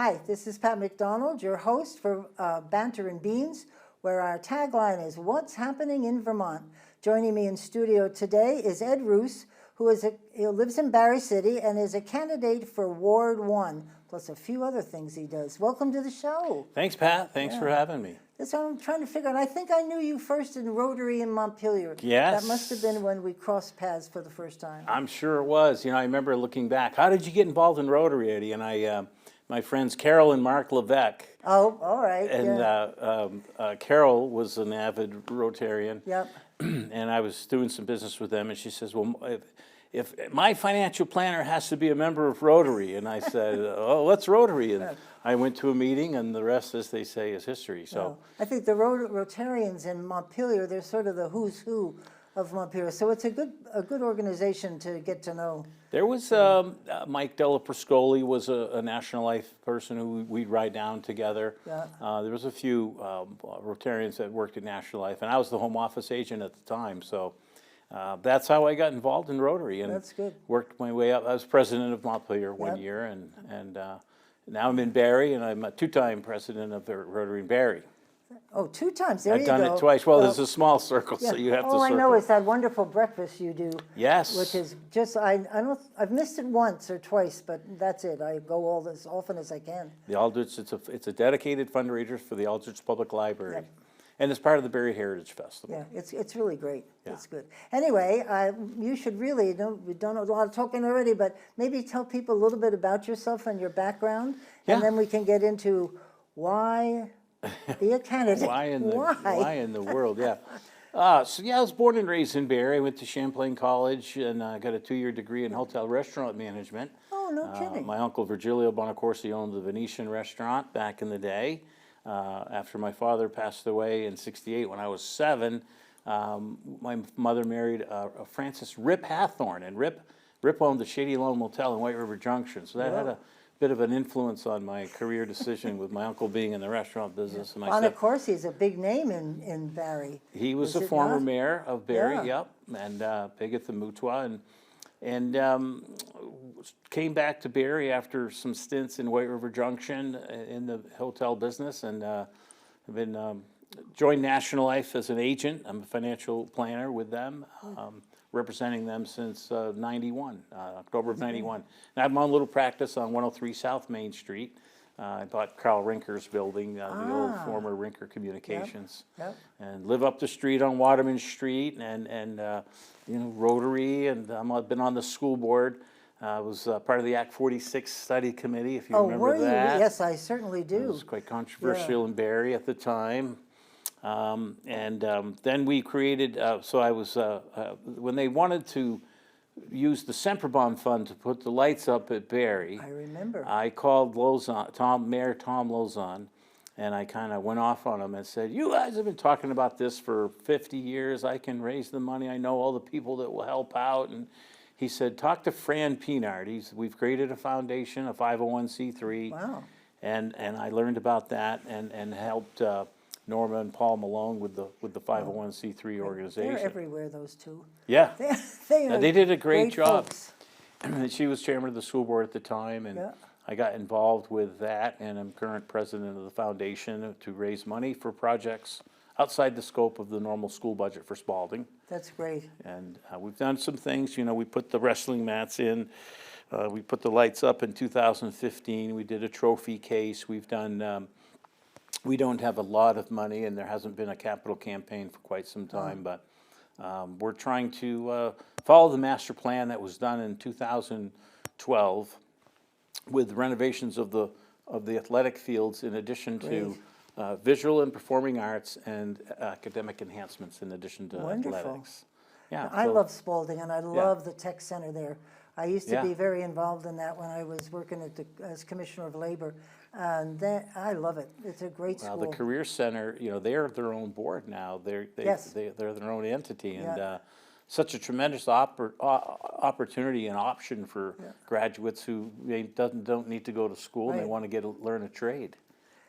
Hi, this is Pat McDonald, your host for Banter and Beans, where our tagline is What's Happening in Vermont? Joining me in studio today is Ed Rousse, who lives in Barre City and is a candidate for Ward 1, plus a few other things he does. Welcome to the show. Thanks, Pat. Thanks for having me. That's what I'm trying to figure out. I think I knew you first in Rotary in Montpelier. Yes. That must have been when we crossed paths for the first time. I'm sure it was. You know, I remember looking back. How did you get involved in Rotary, Eddie? And my friends Carol and Mark Levesque. Oh, all right. And Carol was an avid Rotarian. Yep. And I was doing some business with them, and she says, well, if my financial planner has to be a member of Rotary. And I said, oh, what's Rotary? And I went to a meeting, and the rest, as they say, is history. So I think the Rotarians in Montpelier, they're sort of the who's who of Montpelier. So it's a good organization to get to know. there was Mike Della Priscoli was a National Life person who we'd ride down together. Yeah. There was a few Rotarians that worked at National Life, and I was the home office agent at the time. So that's how I got involved in Rotary, and That's good. worked my way up. I was president of Montpelier one Yep. year, and now I'm in Barre, and I'm a two-time president of the Rotary in Barre. Oh, 2 times. There I've you done go. it twice. Well, there's a small circle, so you have to All I circle. know is that wonderful breakfast you do. Yes. Which is just, I've missed it once or twice, but that's it. I go as often as I can. The Aldrich, it's a dedicated fundraiser for the Aldrich Public Library. Yep. And it's part of the Barre Heritage Festival. Yeah, it's really great. Yeah. It's good. Anyway, you should really, we've done a lot of talking already, but maybe tell people a little bit about yourself and your background, Yeah. and then we can get into why be a candidate. Why in the world, yeah. I was born and raised in Barre. I went to Champlain College and got a 2-year degree in hotel restaurant management. Oh, no kidding. My uncle Virgilio Bonacorsi owned the Venetian restaurant back in the day. After my father passed away in '68 when I was 7, my mother married Francis Rip Hathorn, and Rip owned the Shady Lawn Motel in White River Junction. So that had a bit of an influence on my career decision with my uncle being in the restaurant business. And Bonacorsi is a big name in Barre. he was Is a it former not? mayor of Barre, Yeah. yep, and big at the Mutua, and came back to Barre after some stints in White River Junction in the hotel business, and have been joined National Life as an agent. I'm a financial planner with them, representing them since '91, October of '91. And I have my own little practice on 103 South Main Street. I bought Carl Rinker's building, the old former Rinker Communications, Yep. and live up the street on Waterman Street, and Rotary, and I've been on the school board. I was part of the Act 46 study committee, if you remember were you? that. Yes, I certainly do. It was quite controversial in Barre at the time. Then we created, when they wanted to use the Semper Bond Fund to put the lights up at Barre, I remember. I called Mayor Tom Lozon, and I kind of went off on him and said, you guys have been talking about this for 50 years. I can raise the money. I know all the people that will help out. And he said, talk to Fran Pinard. We've created a foundation, a 501c3. Wow. And I learned about that and helped Norma and Paul Malone with the 501c3 organization. They're everywhere, those two. Yeah. They did a great job. folks. She was chairman of the school board at the time, and Yeah. I got involved with that, and I'm current president of the foundation to raise money for projects outside the scope of the normal school budget for Spalding. That's great. And we've done some things. We put the wrestling mats in. We put the lights up in 2015. We did a trophy case. We've done. We don't have a lot of money, and there hasn't been a capital campaign for quite some time. But we're trying to follow the master plan that was done in 2012 with renovations of the athletic fields, in addition to visual and performing arts and academic enhancements in addition to Wonderful. athletics. Yeah, I so- love Spalding, and I love the tech center there. I used to Yeah. be very involved in that when I was working as Commissioner of Labor, and I love it. It's a great Well, school. the Career Center, they're their own board now. They're Yes. their own entity, and Yeah. such a tremendous opportunity and option for graduates who don't need to go to school and they Right. want to learn a trade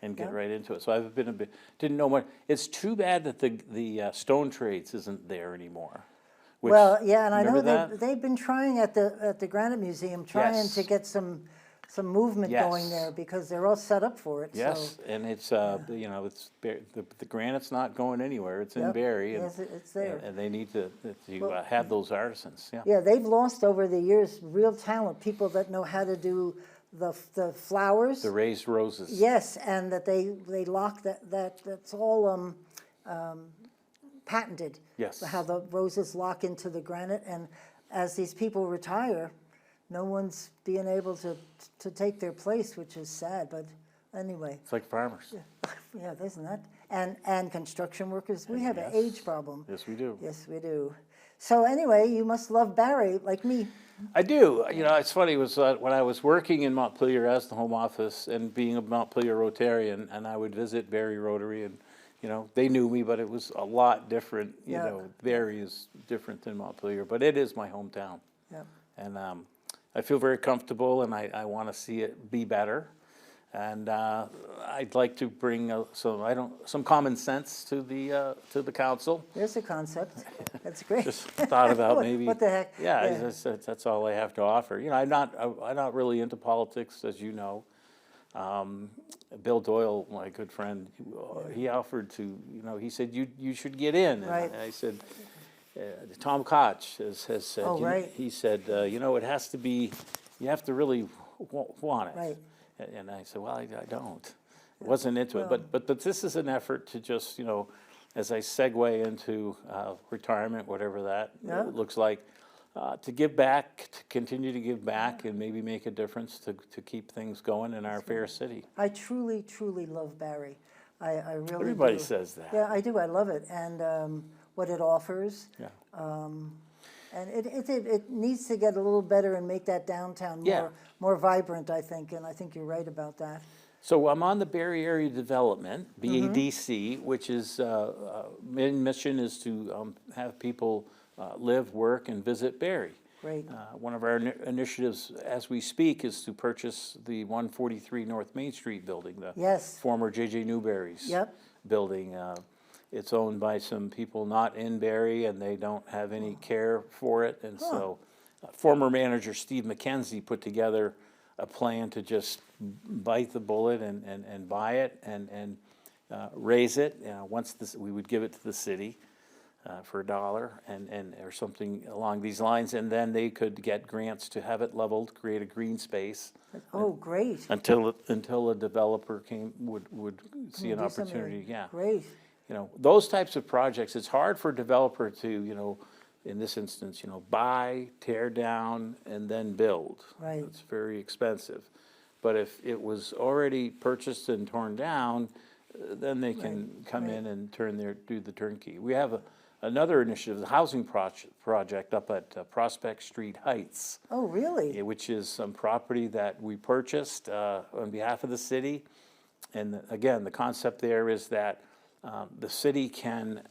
and get right into it. So I've been didn't know much. It's too bad that the stone trades isn't there anymore. Well, yeah, and I know remember that? they've been trying at the Granite Museum, trying Yes. to get some some movement going Yes. there because they're all set up for it. Yes, So, and it's, you know, it's, the granite's not going anywhere, it's in Yep. Barre. And- Yes, it's there. And they need to Well, have those artisans, yeah. yeah, they've lost over the years real talent, people that know how to do the flowers. The raised roses. Yes, and that they lock that's all patented. Yes. How the roses lock into the granite, and as these people retire, no one's being able to take their place, which is sad, but anyway. It's like farmers. Yeah, isn't that? And construction workers, we have an Yes. age problem. Yes, we do. Yes, we do. So anyway, you must love Barre, like me. I do. You know, it's funny, it was when I was working in Montpelier as the home office and being a Montpelier Rotarian, and I would visit Barre Rotary, and, you know, they knew me, but it was a lot different. You Yeah. know, Barre is different than Montpelier, but it is my hometown. Yeah. And I feel very comfortable, and I want to see it be better. And I'd like to bring some common sense to the council. There's a concept. That's great. Just thought about What- maybe. what the heck? Yeah, Yeah. that's all I have to offer. You know, I'm not really into politics, as you know. Bill Doyle, my good friend, he offered to, you know, he said, you should get in. And Right. I said, Tom Koch has said, Oh, right. he said, you know, it has to be, you have to really want it. Right. And I said, well, I don't. Wasn't into it. But this is an effort to just, you know, as I segue into retirement, whatever that Yeah. looks like, to give back, to continue to give back, and maybe make a difference to keep things going in our fair city. I truly, truly love Barre. I really Everybody do. says that. Yeah, I do. I love it, and what it offers. Yeah. And it needs to get a little better and make that downtown Yeah. more vibrant, I think, and I think you're right about that. So I'm on the Barre Area Development, BADC, which is, main mission is to have people live, work, and visit Barre. Great. One of our initiatives as we speak is to purchase the 143 North Main Street building, the Yes. former J.J. Newberry's Yep. building. It's owned by some people not in Barre, and they don't have any care for it. And so former manager Steve McKenzie put together a plan to just bite the bullet and buy it and raise it. Once we would give it to the city for $1 and or something along these lines, and then they could get grants to have it leveled, create a green space Oh, great. until a developer would see an Do something opportunity. Yeah. Great. You know, those types of projects, it's hard for a developer to, you know, in this instance, you know, buy, tear down, and then build. Right. It's very expensive. But if it was already purchased and torn down, then they can come in and do the turnkey. We have another initiative, the housing project up at Prospect Street Heights, Oh, really? which is some property that we purchased on behalf of the city. And again, the concept there is that the city can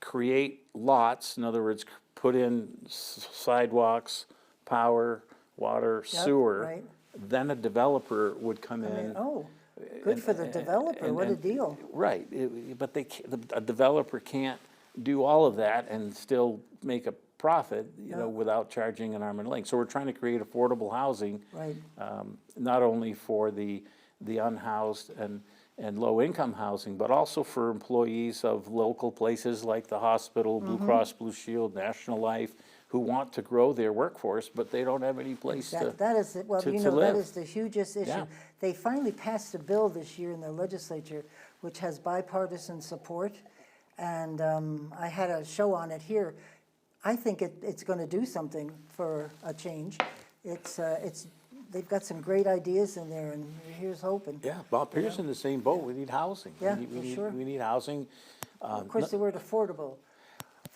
create lots, in other words, put in sidewalks, power, water, Yep, sewer. right. Then a developer would come in. Oh, good for the developer. What a deal. Right, but a developer can't do all of that and still make a profit, you know, without charging an arm and a leg. So we're trying to create affordable housing. Right. Not only for the unhoused and low-income housing, but also for employees of local places like the hospital, Blue Cross Blue Shield, National Life, who want to grow their workforce, but they don't have any place to That is, well, to you know, that live. is the hugest issue. Yeah. They finally passed a bill this year in the legislature, which has bipartisan support, and I had a show on it here. I think it's going to do something for a change. They've got some great ideas in there, and here's hoping. Yeah, Bob Pierce in the same boat. We need housing. Yeah, We for need- sure. We need housing. Of course, the word affordable.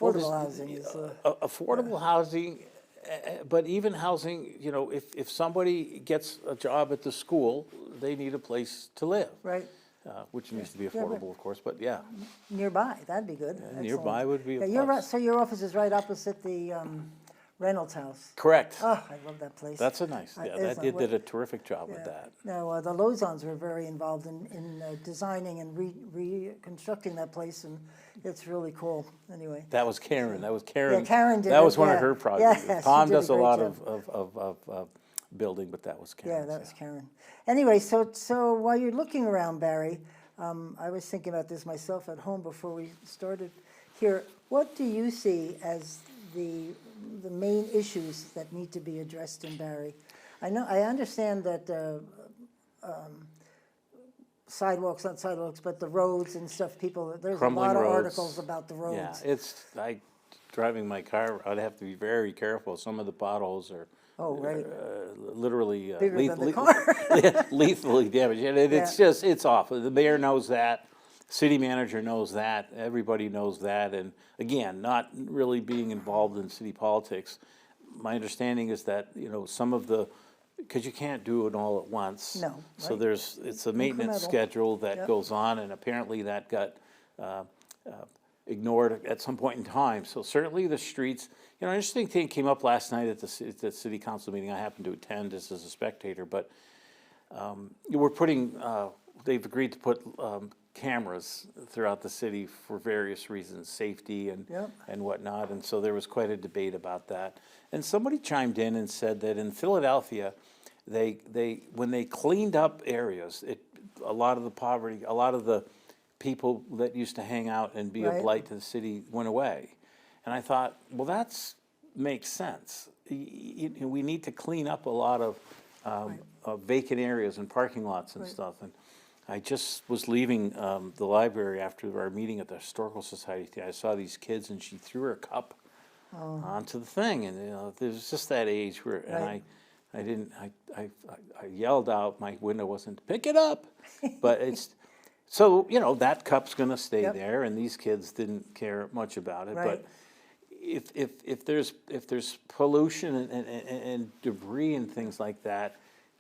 Well, Affordable housing is, Affordable housing, but even housing, you know, if somebody gets a job at the school, they need a place to live. right, Which needs to be right. affordable, of course, but yeah. nearby, that'd be good. Excellent. Nearby would be a Yeah, you're right, plus. so your office is right opposite the Reynolds House. Correct. Oh, I love that place. That's a nice, yeah, it's they like did a terrific job with Yeah. that. No, the Lozons were very involved in designing and reconstructing that place, and it's really cool, anyway. That was Karen, Karen did That it, was one of yeah. her projects. Yeah, she Tom did a does a great lot job. of building, but that was Karen's. Yeah, that was Karen. Anyway, so while you're looking around, Barry, I was thinking about this myself at home before we started here. What do you see as the main issues that need to be addressed in Barry? I understand that sidewalks, not sidewalks, but the roads and stuff, there's Crumbling a lot of roads. articles about the roads. Yeah, driving my car, I'd have to be very careful. Some of the potholes are Oh, right. literally Bigger than the car. lethally damaged. And it's just, it's awful. The mayor knows that, city manager knows that, everybody knows that. And again, not really being involved in city politics, my understanding is that, some of the, because you can't do it all at once. No, So right. it's a maintenance Incremental. schedule that Yep. goes on, and apparently that got ignored at some point in time. So certainly the streets, an interesting thing came up last night at the city council meeting. I happened to attend as a spectator, but we're putting, they've agreed to put cameras throughout the city for various reasons, safety and Yep. and whatnot. And so there was quite a debate about that. And somebody chimed in and said that in Philadelphia, when they cleaned up areas, a lot of the poverty, a lot of the people that used to hang out and be a Right. blight to the city went away. And I thought, well, makes sense. We need to clean up a lot of vacant areas and parking lots and stuff. And I just was leaving the library after our meeting at the Historical Society. I saw these kids, and she threw her cup onto the thing, and there's just that age where, and I yelled out. My window wasn't, pick it up, but it's. So, that cup's gonna stay Yep. there, and these kids didn't care much about it, Right. but if there's pollution and debris and things like that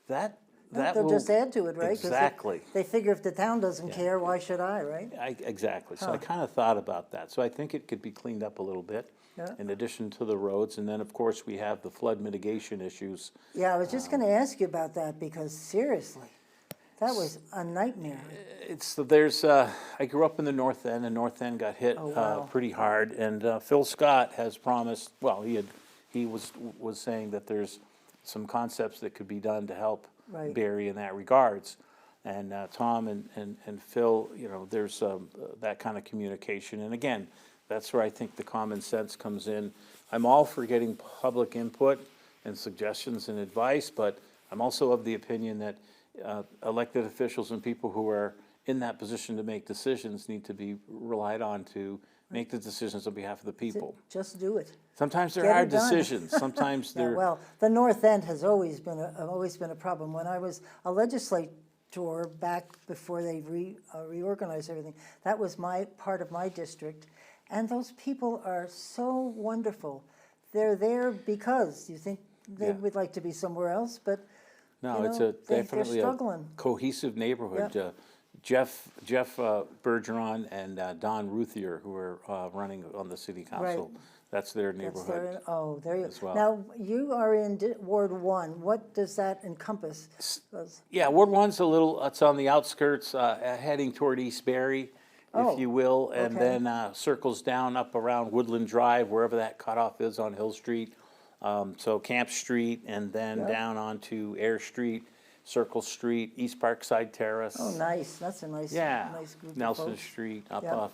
They'll will. just add to it, right? 'Cause Exactly. They figure if the town doesn't care, why should I, right? Exactly, so I kind of thought about that, so I think it could be cleaned up a little bit, Yeah. in addition to the roads, and then, of course, we have the flood mitigation issues. Yeah, I was just gonna ask you about that, because seriously, that was a nightmare. I grew up in the North End, and North End got hit Oh, wow. pretty hard, and Phil Scott has promised, well, he was saying that there's some concepts that could be done to help Right. Barry in that regards. And Tom and Phil, there's that kind of communication, and again, that's where I think the common sense comes in. I'm all for getting public input and suggestions and advice, but I'm also of the opinion that elected officials and people who are in that position to make decisions need to be relied on to make the decisions on behalf of the people. Just do it. Sometimes they're Get it hard done. decisions, sometimes Yeah, they're. well, the North End has always been a problem. When I was a legislator back before they reorganized everything, that was part of my district. And those people are so wonderful. They're there because you think they Yeah. would like to be somewhere else, but No, it's they're definitely a struggling. cohesive neighborhood. Yep. Jeff Bergeron and Don Ruthier, who are running on the city council, that's their That's their- neighborhood. Oh, there you as well. Now, you are in Ward 1. What does that encompass? Yeah, Ward One's it's on the outskirts, heading toward East Barry, Oh, if you will, and okay. then circles down up around Woodland Drive, wherever that cutoff is on Hill Street. So Camp Street, and then Yeah. down onto Air Street, Circle Street, East Parkside Terrace. Oh, nice. That's a nice group of Nelson folks. Street, up Yeah. off.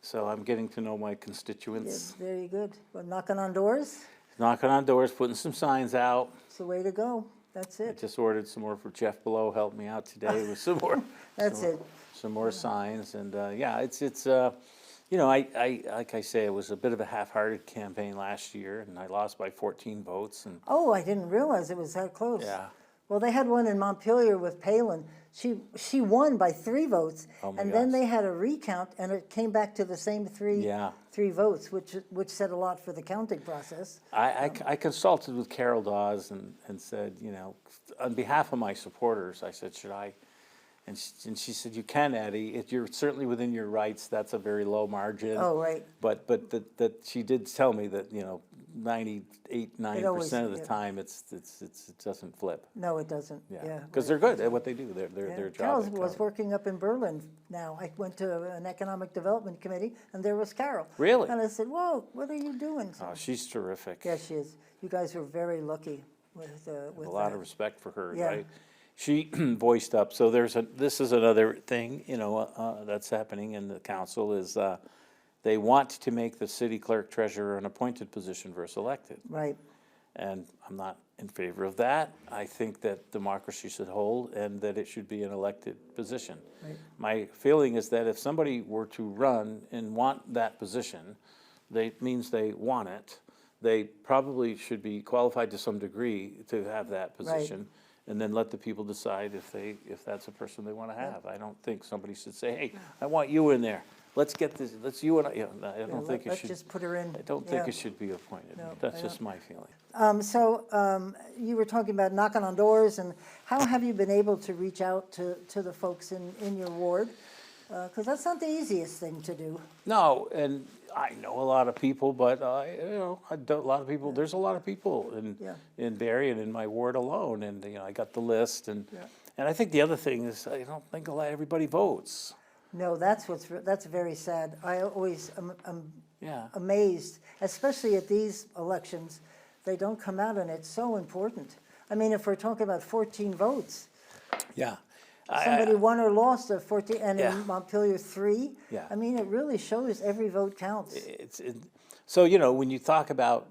So I'm getting to know my Yeah, constituents, very good. Well, knocking on doors, knocking on doors, putting some signs out. it's the way to go. That's I it. just ordered some more for Jeff Below, helped me out today with some more. That's some- it. Some more signs, and it's like I say, it was a bit of a half-hearted campaign last year, and I lost by 14 votes, and Oh, I didn't realize it was that close. yeah. Well, they had one in Montpelier with Palin. She won by 3 votes, Oh, my and then gosh. they had a recount, and it came back to the same three Yeah. votes, which said a lot for the counting process. I consulted with Carol Dawes and said, on behalf of my supporters, I said, should I? And she said, you can, Eddie, if you're certainly within your rights, that's a very low margin. Oh, right. But that she did tell me that, 98, 90% always- of the yeah. time, it doesn't flip. No, it doesn't. Yeah. Because they're good at what they do, their Yeah. job. Carol at was Carol. working up in Berlin now. I went to an economic development committee, and there was Carol. Really? And I said, whoa, what are you doing? Oh, she's terrific. Yeah, she is. You guys were very lucky with A lot that. of respect for her, Yeah. right? She voiced up, so this is another thing, that's happening in the council is, they want to make the city clerk treasurer an appointed position versus elected. Right, And I'm not in favor of that. I think that democracy should hold and that it should be an elected position. right. My feeling is that if somebody were to run and want that position, means they want it. They probably should be qualified to some degree to have that position. And then let the people decide if that's a person they want to have. I don't think somebody should say, hey, I want you in there. Let's get this, let's you and I, I don't think it Let's should. just put her in. I don't think Yeah. it should be appointed. No, That's I just my feeling. You were talking about knocking on doors, and how have you been able to reach out to the folks in your ward? Because that's not the easiest thing to do. No, and I know a lot of people, but, I don't, a lot of people, there's a lot of people Yeah. in Barre and in my ward alone, and, I got the list, and Yeah. I think the other thing is, I don't think everybody votes. No, that's very sad. I always am Yeah. amazed, especially at these elections, they don't come out, and it's so important. I mean, if we're talking about 14 votes, Yeah. somebody won or lost of 14, and Yeah. in Montpelier, 3. Yeah. I mean, it really shows every vote counts. So, when you talk about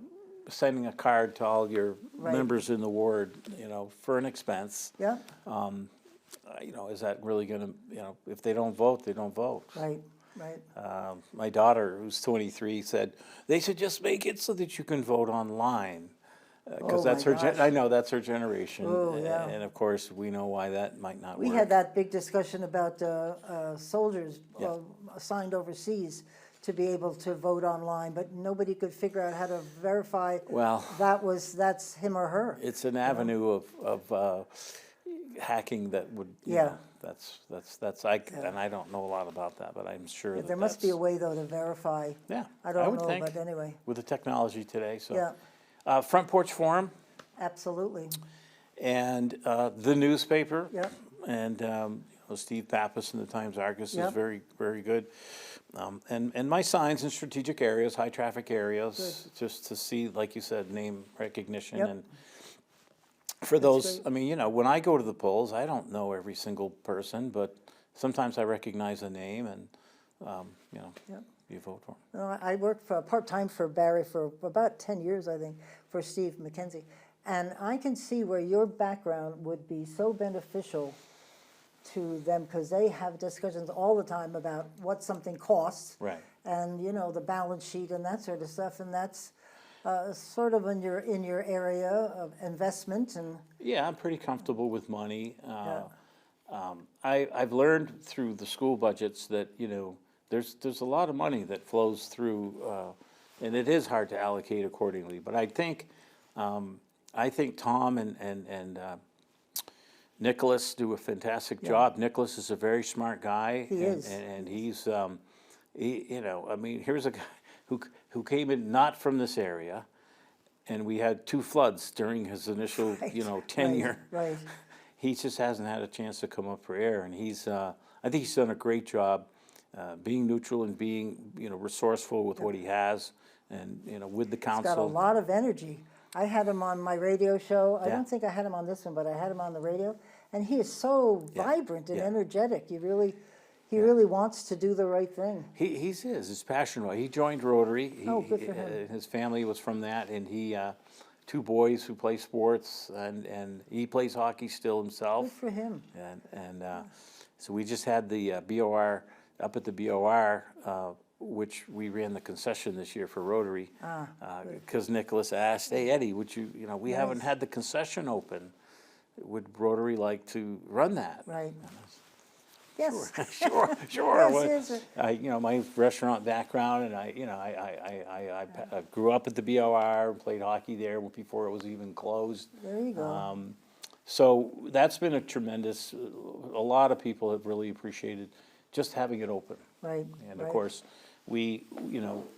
sending a card to all your Right. members in the ward, for an expense, Yeah, is that really gonna, if they don't vote, they don't vote. right, right. My daughter, who's 23, said, they should just make it so that you can vote online. Because Oh, that's my her, gosh. I know, that's her generation. Oh, yeah. And of course, we know why that might not work. We had that big discussion about soldiers Yeah. assigned overseas to be able to vote online, but nobody could figure out how to verify Well, that's him or her. it's an avenue of hacking that would, Yeah. and I don't know a lot about that, but I'm sure that There must be a that's- way, though, to verify. Yeah, I don't would know, think, but anyway, with the technology today, so. yeah, Front Porch Forum absolutely. and the newspaper. Yep. And Steve Pappas in the Times-Argus is Yep. very, very good. And my signs in strategic areas, high-traffic areas, just to see, like you said, name recognition. Yep. And for those, great. I mean, when I go to the polls, I don't know every single person, but sometimes I recognize a name and, Yep. you vote for 'em. No, I worked for part-time for Barre for about 10 years, I think, for Steve McKenzie. And I can see where your background would be so beneficial to them, because they have discussions all the time about what something costs. Right. And, the balance sheet and that sort of stuff, and that's sort of in your area of investment and, Yeah, I'm pretty comfortable with money. Yeah. I've learned through the school budgets that, there's a lot of money that flows through, and it is hard to allocate accordingly. But I think Tom and Nicholas do a fantastic job. Nicholas is a very smart guy. He is. And he's, I mean, here's a guy who came in not from this area, and we had 2 floods during his initial, tenure. Right. He just hasn't had a chance to come up for air, and I think he's done a great job being neutral and being, resourceful with what he has, and, with the He's got a council. lot of energy. I had him on my radio show. I Yeah. don't think I had him on this one, but I had him on the radio. And he is so Yeah. vibrant and Yeah. energetic. He really wants to do the right thing. He's passionate. He joined Rotary. Oh, good for him. His family was from that, and he, 2 boys who play sports, and he plays hockey still Good himself. for him. And so we just had the BOR, up at the BOR, which we ran the concession this year for Rotary. Because Nicholas asked, hey, Eddie, would you, we haven't Nice. had the concession open. Would Rotary like to run that? Right. Yes. Sure. Yes, yes. My restaurant background, and I grew up at the BOR, played hockey there before it was even closed. There you go. So that's been a tremendous, a lot of people have really appreciated just having it open. Right. And of right. course, we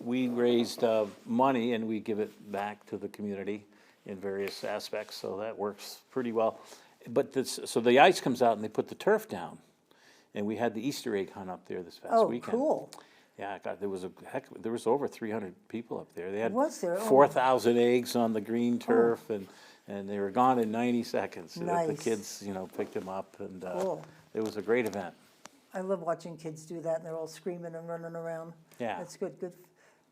raised money and we give it back to the community in various aspects, so that works pretty well. But so the ice comes out and they put the turf down. And we had the Easter egg hunt up there this past Oh, weekend. cool. Yeah, God, there was over 300 people up there. They had Was there? Oh. 4,000 eggs on the green turf, and and they were gone in 90 seconds. The Nice. kids, you know, picked them up, and Cool. it was a great event. I love watching kids do that, and they're all screaming and running around. Yeah. That's good, good.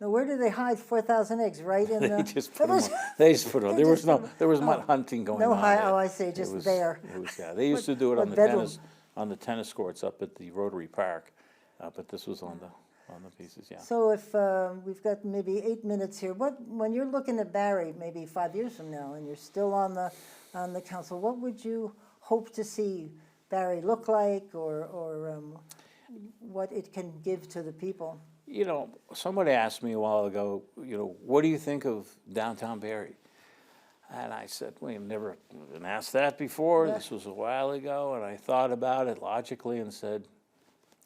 Now, where do they hide 4,000 eggs? Right in the... They just put them on. They just put them on. They just put 'em- There was not hunting going No on. oh, I see, just It was- there. It was, yeah, they used to do it on What the bedroom? on the tennis courts up at the Rotary Park, but this was on the pieces, yeah. So if we've got maybe 8 minutes here, when you're looking at Barre, maybe 5 years from now, and you're still on the council, what would you hope to see Barre look like, or what it can give to the people? You know, somebody asked me a while ago, you know, what do you think of downtown Barre? And I said, we've never been asked that before. Yeah. This was a while ago, and I thought about it logically and said,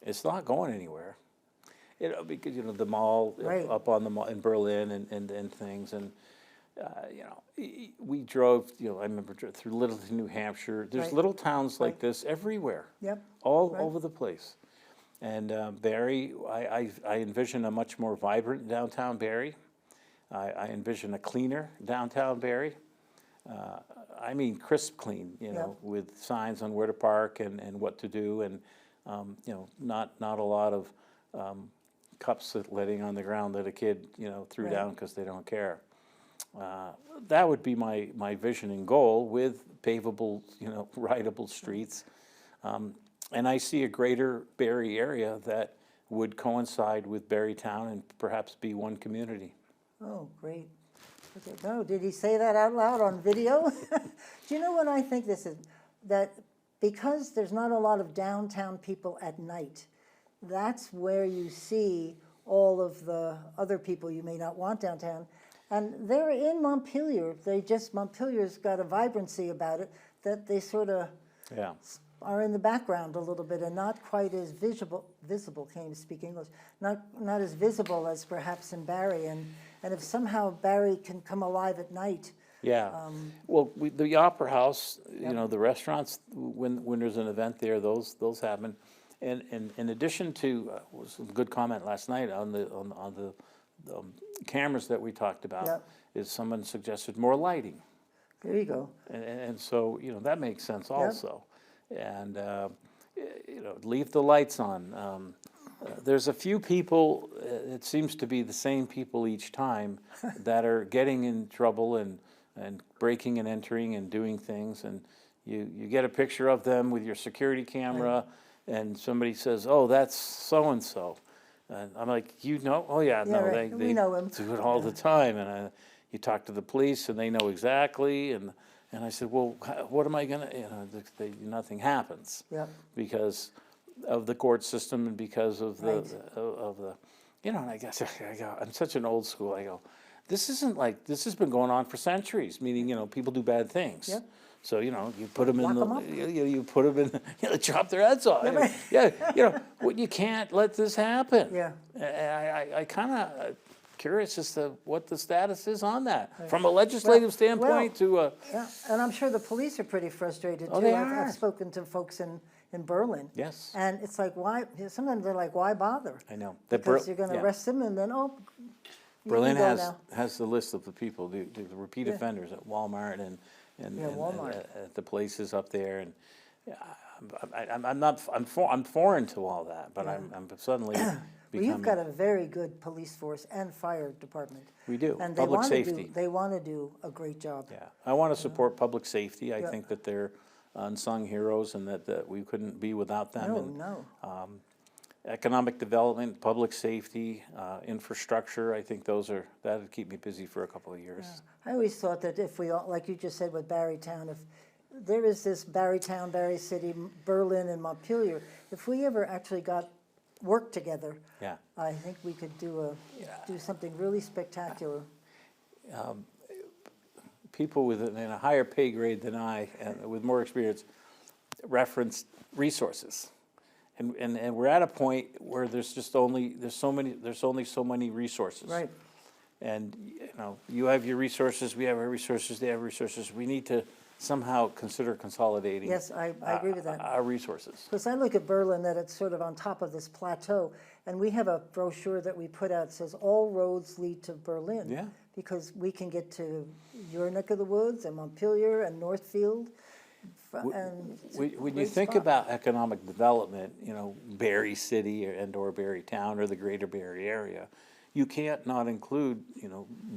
it's not going anywhere. You know, because, you know, the mall, Right. up on the mall in Berlin and things, and, you know, we drove, you know, I remember through Littleton, New Hampshire. There's Right. little towns like Right. this everywhere. Yep. All Right. over the place. And Barre, I envision a much more vibrant downtown Barre. I envision a cleaner downtown Barre. I mean crisp clean, you know, with signs on where to park and what to do, and you know, not a lot of cups letting on the ground that a kid, you know, threw Right. down because they don't care. That would be my vision and goal, with pavable, you know, rideable streets. And I see a greater Barre area that would coincide with Barre Town and perhaps be one community. Oh, great. Okay. No, did he say that out loud on video? Do you know what I think this is? That because there's not a lot of downtown people at night, that's where you see all of the other people you may not want downtown. And they're in Montpelier. Montpelier's got a vibrancy about it that they sort of Yeah. are in the background a little bit and not quite as visible, can't even speak English, not as visible as perhaps in Barre. And if somehow Barre can come alive at night. Yeah. Well, the Opera House, you Yep. know, the restaurants, when there's an event there, those happen. And in addition to, was a good comment last night on the cameras that we talked about, Yep. is someone suggested more lighting. There you go. And so, you know, that makes sense also. And, you know, leave the lights on. There's a few people, it seems to be the same people each time, that are getting in trouble and breaking and entering and doing things. And you get a picture of them with your security camera, and somebody says, oh, that's so-and-so. And I'm like, you know? Oh, yeah, no, right. they We know him. do it all the time. And you talk to the police, and they know exactly. And I said, well, what am I gonna, you know, nothing happens. Yep. Because of the court system and because of the, Right. of the, you know, and I guess, I'm such an old school, I go, this isn't like, this has been going on for centuries, meaning, you know, people do bad things. Yep. So, you know, you put them in Lock 'em up. you put them in, you know, chop their heads off. Yeah, you know, well, you can't let this happen. Yeah. I kind of curious as to what the status is on that, from a legislative standpoint to Yeah, and I'm sure the police are pretty frustrated too. Oh, they I've are. spoken to folks in Berlin. Yes. And it's like, why, sometimes they're like, why bother? I know. Because you're gonna arrest them and then, oh, you Berlin can go now. has the list of the people, the repeat offenders at Walmart and Walmart. at the places up there, and I'm foreign to all that, but I'm suddenly Well, becoming. you've got a very good police force and fire department. We do. And they Public wanna safety. they wanna do a great job. Yeah, I want to support public safety. I Yeah. think that they're unsung heroes, and that we couldn't be without them. No, And no. economic development, public safety, infrastructure, I think that'd keep me busy for a couple of years. I always thought that if we all, like you just said with Barre Town, if there is this Barre Town, Barre City, Berlin, and Montpelier, if we ever actually got work together, Yeah. I think we could do something really spectacular. People in a higher pay grade than I, and with more experience, reference resources. And we're at a point where there's only so many resources. Right. And, you know, you have your resources, we have our resources, they have resources. We need to somehow consider consolidating. Yes, I agree with that. Our resources. Because I look at Berlin, that it's sort of on top of this plateau, and we have a brochure that we put out that says all roads lead to Berlin. Yeah. Because we can get to your neck of the woods and Montpelier and Northfield. And it's a When you great think spot. about economic development, Barre City or Barre Town or the greater Barre area, you can't not include,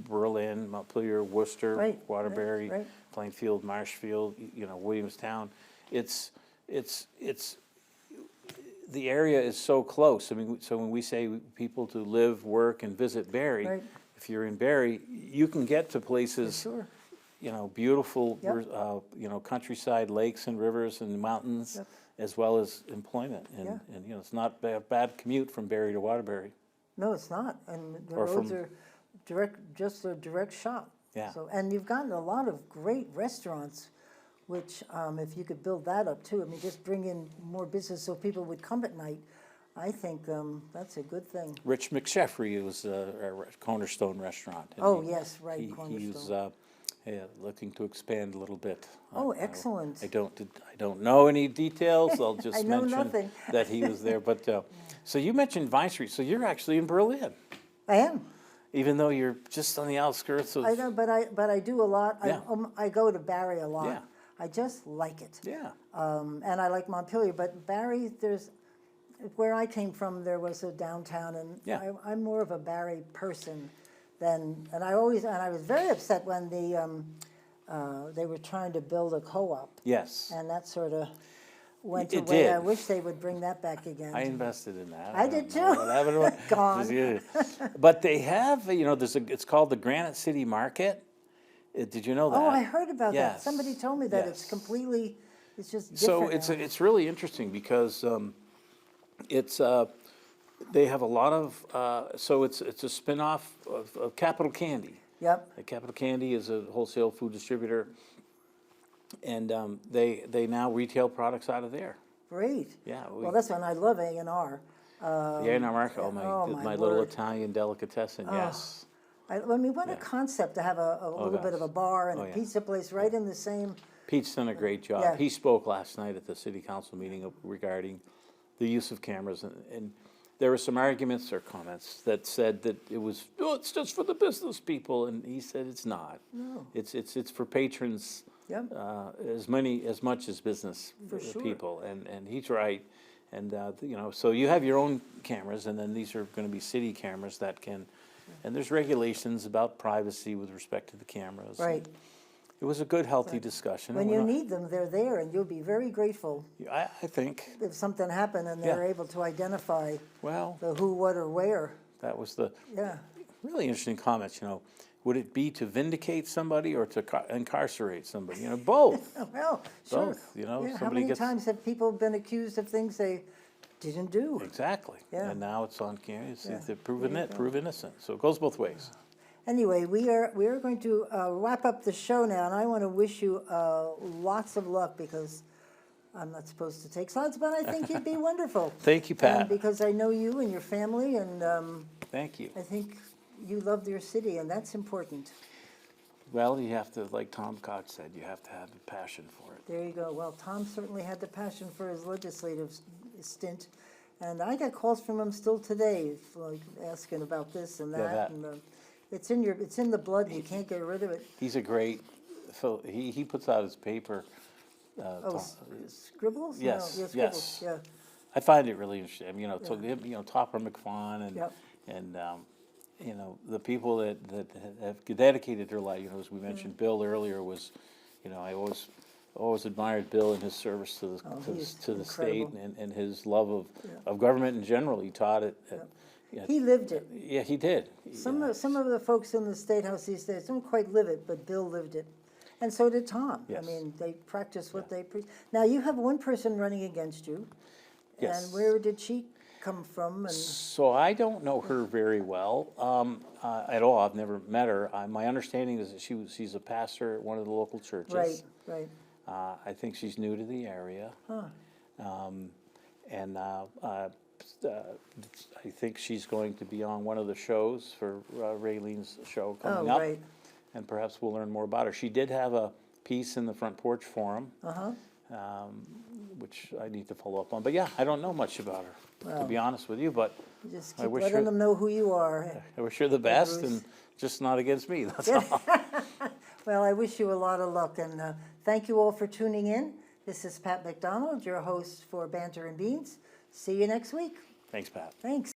Berlin, Montpelier, Worcester, Right, Waterbury, right. Plainfield, Marshfield, Williamstown. It's the area is so close. I mean, so when we say people to live, work, and visit Barre, Right. if you're in Barre, you can get to places, Sure. beautiful, Yep. countryside, lakes and rivers and mountains, Yep. as well as employment. Yeah. And it's not a bad commute from Barre to Waterbury. No, it's not, and the Or roads from- are just a direct shot. Yeah. So, and you've gotten a lot of great restaurants, which, if you could build that up too, I mean, just bring in more business so people would come at night, I think, that's a good thing. Rich McSheffrey was a Cornerstone restaurant. and Oh, yes, right, He's Cornerstone. looking to expand a little bit. Oh, I excellent. don't know any details. I'll just I know mention nothing. that he was there. But so you mentioned Vine Street. So you're actually in Berlin, I am. even though you're just on the outskirts of. I know, but I do a lot. Yeah. I go to Barre a lot. Yeah. I just like it. Yeah. And I like Montpelier, but Barre, where I came from, there was a downtown, and Yeah. I'm more of a Barre person than, and I was very upset when they were trying to build a co-op, Yes. and that sort of went It away. did. I wish they would bring that back again. I invested in that. I don't did know too. what happened to it. Gone. Yeah. But they have, it's called the Granite City Market. Did you know that? Oh, I heard about that. Yes, Somebody told me that it's yes. completely, it's just So different now. it's really interesting because they have a lot of, so it's a spin-off of Capital Candy. Yep, Capital Candy is a wholesale food distributor, and they now retail products out of there. great. Yeah, Well, that's when I love A&R. The A&R Market, oh, my my little word. Italian delicatessen, yes. I mean, what a concept to have a little bit of a gosh. bar and Oh, a yeah. pizza place right in the same, Pete's done a great job. Yeah. He spoke last night at the city council meeting regarding the use of cameras, and there were some arguments or comments that said that it's just for the business people, and he said it's not. No. It's for patrons, Yep. as much as business For sure. people, and he's right. And, so you have your own cameras, and then these are gonna be city cameras that can, and there's regulations about privacy with respect to the cameras. right. It was a good, healthy discussion. When and you we're not- need them, they're there, and you'll be very grateful I think, if something happened and they're Yeah. able to identify well, the who, what, or where. that was the Yeah, really interesting comments, would it be to vindicate somebody or to incarcerate somebody? Both, well, sure. both, Yeah, how somebody many gets. times have people been accused of things they didn't do? Exactly. Yeah. And now it's on camera, Yeah. they're proven There you go. prove innocent, so it goes both ways. Anyway, we are going to wrap up the show now, and I want to wish you lots of luck, because I'm not supposed to take slides, but I think you'd be wonderful. Thank you, Pat. And because I know you and your family, and Thank you. I think you love your city, and that's important. Well, you have to, like Tom Koch said, you have to have a passion for it. There you go. Well, Tom certainly had the passion for his legislative stint, and I get calls from him still today, like asking about this and Yeah, that. that. And it's in the blood. You can't get rid of it. He's a great, so he puts out his paper. Oh, Tom- scribbles? No, Yes, yeah, scribbles. yes. Yeah. I find it really interesting. I mean, Yeah. Topper McFawn and, Yep. and, the people that have dedicated their life, as we mentioned, Bill earlier was, I always admired Bill and his service to Oh, the, he's to the state incredible. and his love Yeah. of government in general. He taught it. He lived it. Yeah, he did. Some of the folks in the State House these days don't quite live it, but Bill lived it. And so did Tom. I Yes. mean, they practice what they preach. Now, you have one person running against you. Yes. And where did she come from? And So I don't know her very well at all. I've never met her. My understanding is that she's a pastor at one of the local churches. right, right. I think she's new to the area. Huh. And I think she's going to be on one of the shows for Raylene's show coming Oh, up. right. And perhaps we'll learn more about her. She did have a piece in the Front Porch Forum, Uh-huh. which I need to follow up on. But yeah, I don't know much about her, to be honest with you, but Just I keep wish letting her, them know who you are. I wish her the best, Bruce. and just not against me, that's all. Well, I wish you a lot of luck, and thank you all for tuning in. This is Pat McDonald, your host for Banter and Beans. See you next week. Thanks, Pat. Thanks.